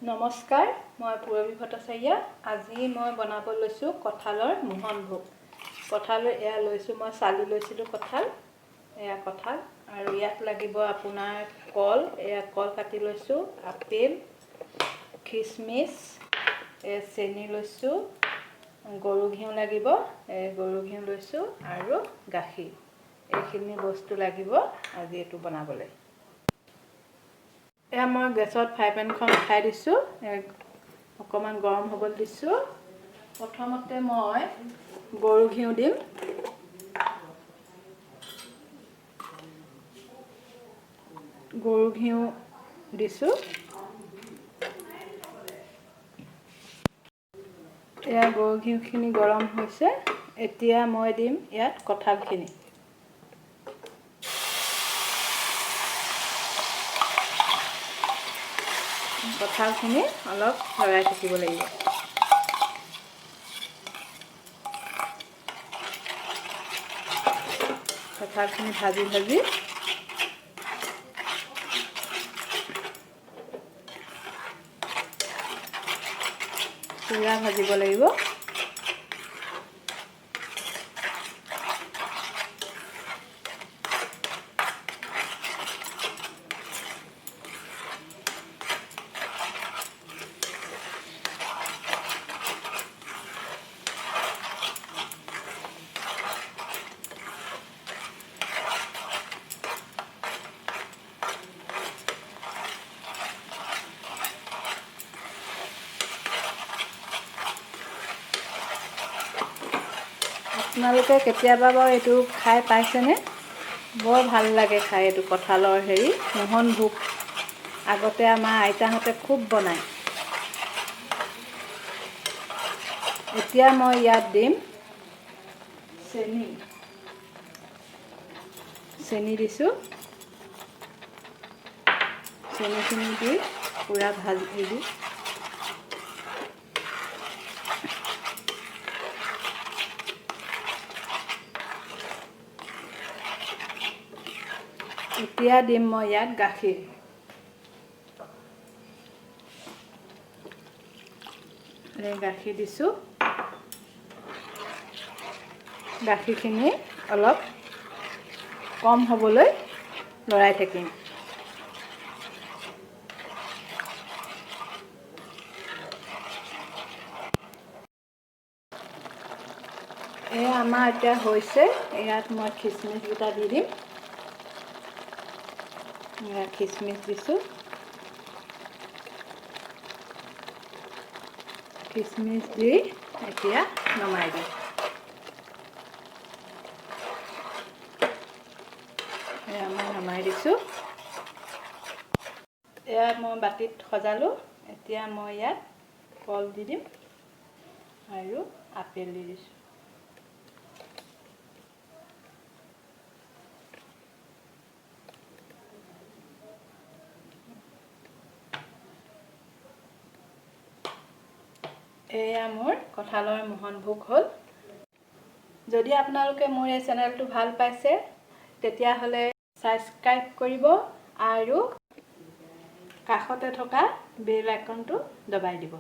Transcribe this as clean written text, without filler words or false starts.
নমস্কাৰ, মই পূৰবী ভট্টাচাৰ্য। আজি মই বনাব লৈছোঁ কঁঠালৰ মুহনভোগ। কঁঠাল এয়া লৈছোঁ, মই চালি লৈছিলোঁ কঁঠাল, এয়া কঁঠাল। আৰু ইয়াত লাগিব আপোনাৰ কল, এয়া কল কাটি লৈছোঁ, আপেল, খিচমিচ, চেনি লৈছোঁ, গৰু ঘিউ লাগিব, গৰু ঘিউ লৈছোঁ আৰু গাখীৰ। এইখিনি বস্তু লাগিব আজি এইটো বনাবলৈ। এয়া মই গেছত ফ্ৰাই পেনখন উঠাই দিছোঁ, অকণমান গৰম হ'বলৈ দিছোঁ। প্ৰথমতে মই গৰু ঘিউ দিম। গৰু ঘিউ দিছোঁ। এয়া গৰু ঘিউখিনি গৰম হৈছে। এতিয়া মই দিম ইয়াত কঁঠালখিনি। কঁঠালখিনি অলপ লৰাই থাকিব লাগিব। কঁঠালখিনি ভাজি পুৰা ভাজিব লাগিব। আপোনালোকে কেতিয়াবা বাৰু এইটো খাই পাইছেনে? বৰ ভাল লাগে খাই এইটো কঁঠালৰ মুহনভোগ। আগতে আমাৰ আইতাহঁতে খুব বনায়। এতিয়া মই ইয়াত দিম চেনি দিছোঁ। চেনিখিনি দি পূৰা ভাজি দিম। এতিয়া দিম মই ইয়াত গাখীৰ। গাখীৰ দিছোঁ। গাখীৰখিনি অলপ কম হ'বলৈ লৰাই থাকিম। এয়া আমাৰ এতিয়া হৈছে। ইয়াত মই খিচমিচকেইটা দি দিম। খিচমিচ দিছোঁ। খিচমিচ দি এতিয়া নমাই দিম। এয়া মই নমাই দিছোঁ। এয়া মই বাতিত সজালোঁ। এতিয়া মই ইয়াত কল দি দিম আৰু আপেল দি দিছোঁ। এয়া মোৰ কঁঠালৰ মুহনভোগ হ'ল। যদি আপোনালোকে মোৰ এই চেনেলটো ভাল পাইছে তেতিয়াহ'লে ছাবস্ক্ৰাইব কৰিব আৰু কাষতে থকা বেল আইকনটো দবাই দিব।